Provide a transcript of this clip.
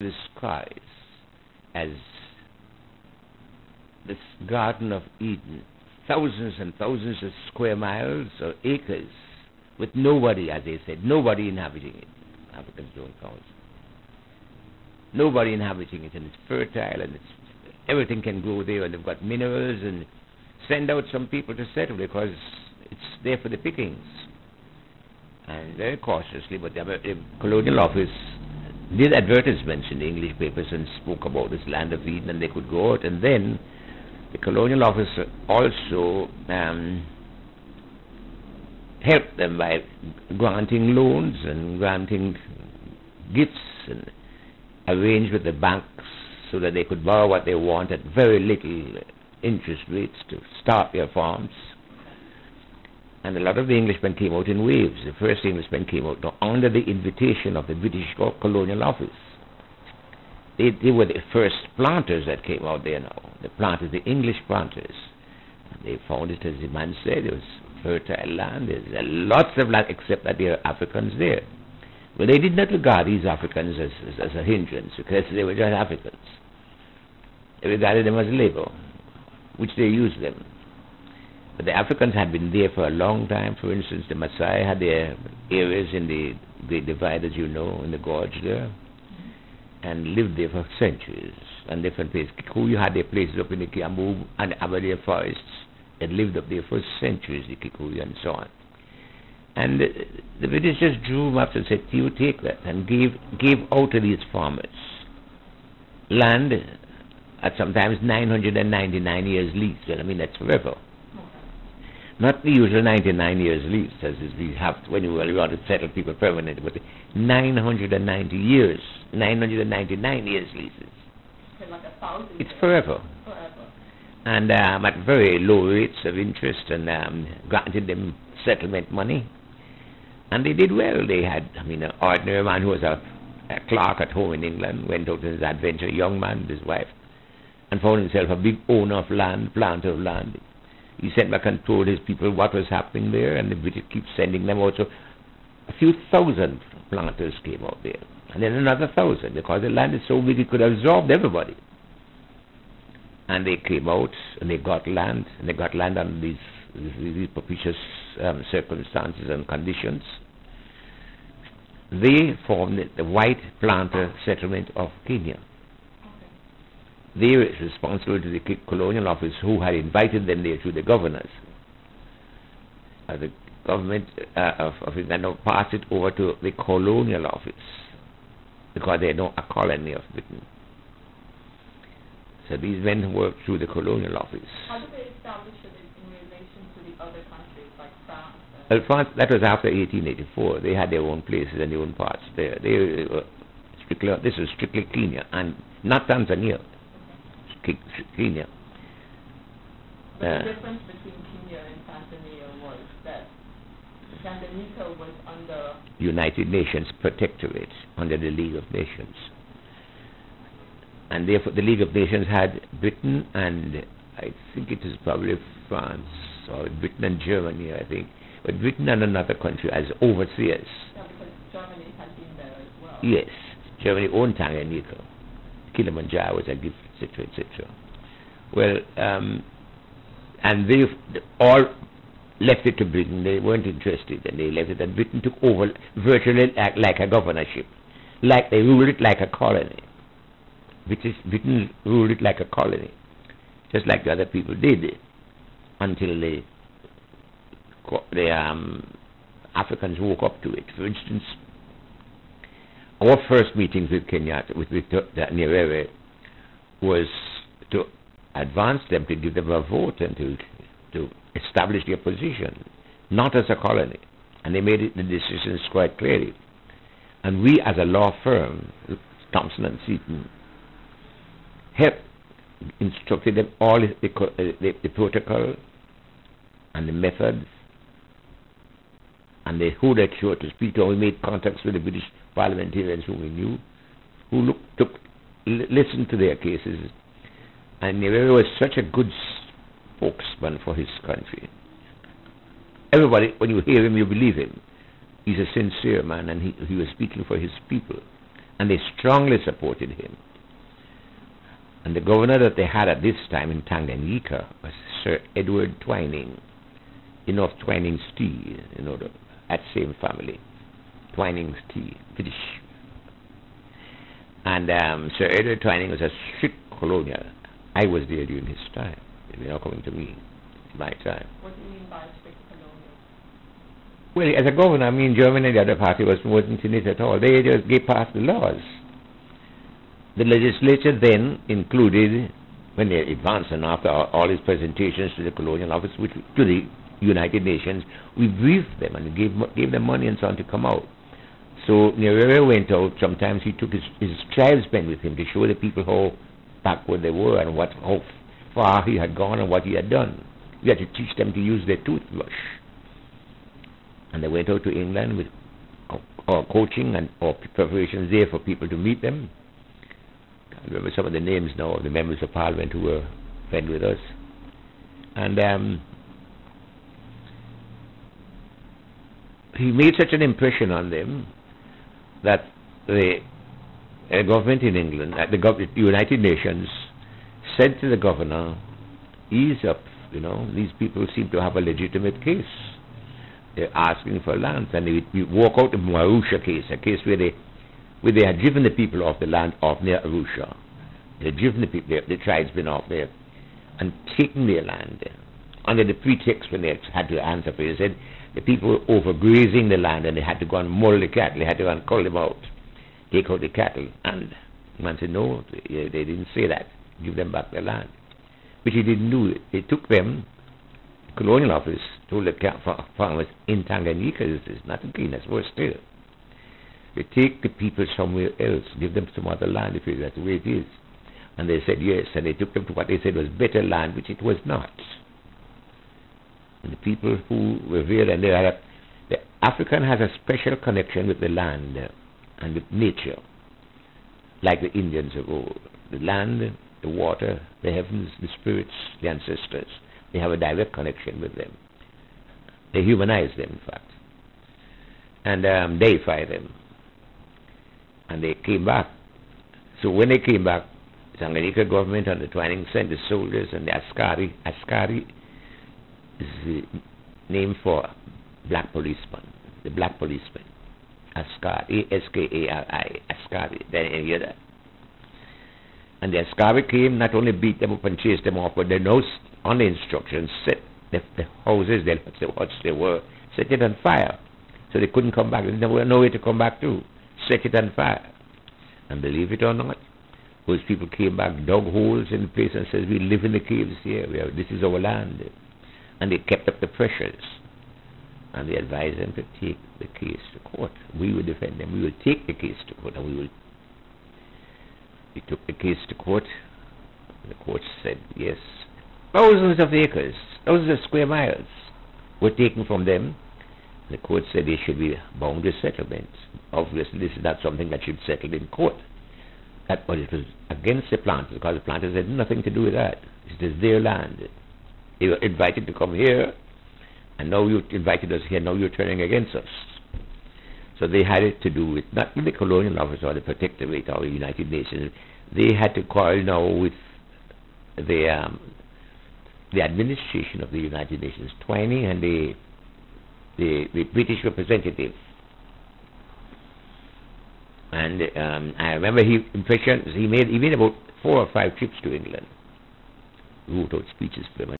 describes as this Garden of Eden, thousands and thousands of square miles or acres, with nobody, as they said, nobody inhabiting it. Africans don't count. Nobody inhabiting it, and it's fertile, and everything can grow there, and they've got minerals, and send out some people to settle because it's there for the pickings. And very cautiously, but the colonial office did advertisements in the English papers and spoke about this land of Eden, and they could go out. And then the colonial office also helped them by granting loans and granting gifts and arranged with the banks so that they could borrow what they want at very little interest rates to start their farms. And a lot of the Englishmen came out in waves. The first Englishmen came out under the invitation of the British colonial office. They were the first planters that came out there now. The planters, the English planters. And they found it, as the man said, it was fertile land. There's lots of land, except that there are Africans there. Well, they did not regard these Africans as a hindrance, because they were just Africans. They regarded them as labor, which they used them. But the Africans had been there for a long time. For instance, the Maasai had their areas in the Great Divide, as you know, in the gorge there, and lived there for centuries, and different places. Kikuyu had their places up in the Kiambu and Aberdare forests. They lived up there for centuries, the Kikuyu and so on. And the British just drew them up and said, you take that, and gave out to these farmers land at sometimes 999 years lease. Well, I mean, that's forever. Not the usual 99 years lease, as we have when you want to settle people permanently, but 990 years, 999 years leases. So like 1,000 it's forever. And at very low rates of interest, and granted them settlement money. And they did well. They had, I mean, an ordinary man who was a clerk at home in England went out on his adventure, a young man with his wife, and found himself a big owner of land, planter of land. He sent back and told his people what was happening there, and the British keep sending them out. So a few thousand planters came out there, and then another 1,000, because the land is so big it could have absorbed everybody. And they came out, and they got land, under these propitious circumstances and conditions. They formed the white planter settlement of Kenya. They were responsible to the colonial office, who had invited them there through the governors. The government of England now passed it over to the colonial office, because they are now a colony of Britain. So these men worked through the colonial office. How did they establish it in relation to the other countries, like France? Well, France, that was after 1884. They had their own places and their own parts there. They were strictly, this is strictly Kenya, and not Tanzania. Kenya. But the difference between Kenya and Tanzania was that Tanganyika was under United Nations Protectorate, under the League of Nations. And therefore the League of Nations had Britain and I think it is probably France, or Britain and Germany, I think. But Britain and another country as overseers. Yeah, because Germany had been there as well. Yes. Germany owned Tanganyika. Kilimanjaro was a gift, etc., etc. Well, and they all left it to Britain. They weren't interested, and they left it, and Britain took over virtually like a governorship. Like they ruled it like a colony. Britain ruled it like a colony, just like the other people did, until the Africans woke up to it. For instance, our first meetings with Kenyatta, with Nyurere, was to advance them, to give them a vote, and to establish their position, not as a colony. And they made the decisions quite clearly. And we, as a law firm, Thompson and Seton, helped, instructed them all the protocol and the methods and who they chose to speak to. We made contacts with the British parliamentarians whom we knew, who listened to their cases. And Nyurere was such a good spokesman for his country. Everybody, when you hear him, you believe him. He's a sincere man, and he was speaking for his people. and they strongly supported him. And the governor that they had at this time in Tanganyika was Sir Edward Twining, of Twining's tea, that same family, Twining's tea, British. And Sir Edward Twining was a strict colonial. I was there during his time. They're not coming to me, my time. What do you mean by strict colonial? Well, as a governor, Germany and the other party wasn't in it at all. They just gave past the laws. The legislature then included, when they advanced and after all his presentations to the colonial office, to the United Nations, we briefed them and gave them money and so on to come out. So Nyurere went out. Sometimes he took his tribesmen with him to show the people how backward they were and how far he had gone and what he had done. We had to teach them to use their toothbrush. And they went out to England with coaching and preparations there for people to meet them. I remember some of the names now of the members of Parliament who were friends with us. And he made such an impression on them that the government in England, the United Nations, said to the governor, ease up, these people seem to have a legitimate case. They're asking for land. And we walk out the Arusha case, a case where they had driven the people off the land off near Arusha. They had driven the people, the tribesmen off there, and taken their land under the pretext when they had to answer for it. They said the people were overgrazing the land and they had to go and mull the cattle. They had to go and cull them out, take out the cattle. And the man said, no, they didn't say that. Give them back their land. Which he didn't do. They took them, the colonial office told the farmers in Tanganyika, this is not clean, that's worse still. They take the people somewhere else, give them some other land if that's the way it is. And they said yes, and they took them to what they said was better land, which it was not. And the people who were there, and the African has a special connection with the land and with nature, like the Indians of old. The land, the water, the heavens, the spirits, the ancestors, they have a direct connection with them. They humanize them, in fact, and deify them. And they came back. So when they came back, the Tanganyika government and the Twining sent the soldiers and the Askari. Askari is the name for black policeman, the black policeman. Askari, A-S-K-A-R-I, Askari. Then you hear that. And the Askari came, not only beat them up and chased them off, but they now, on the instructions, set the houses, the huts they were, set it on fire. So they couldn't come back. There was no way to come back to. Set it on fire. And believe it or not, those people came back, dug holes in the place and said, we live in the caves here. This is our land. And they kept up the pressures. And they advised them to take the case to court. We will defend them. We will take the case to court. And we took the case to court. The court said, yes. Thousands of acres, thousands of square miles were taken from them. The court said they should be boundary settlements. Obviously, this is not something that should be settled in court. But it was against the planters, because the planters had nothing to do with that. It is their land. They were invited to come here, and now you invited us here, now you're turning against us. So they had it to do with, not with the colonial office or the protectorate or the United Nations. They had to quarrel now with the administration of the United Nations, Twining and the British representative. And I remember he made about 4 or 5 trips to England. He wrote out speeches for them.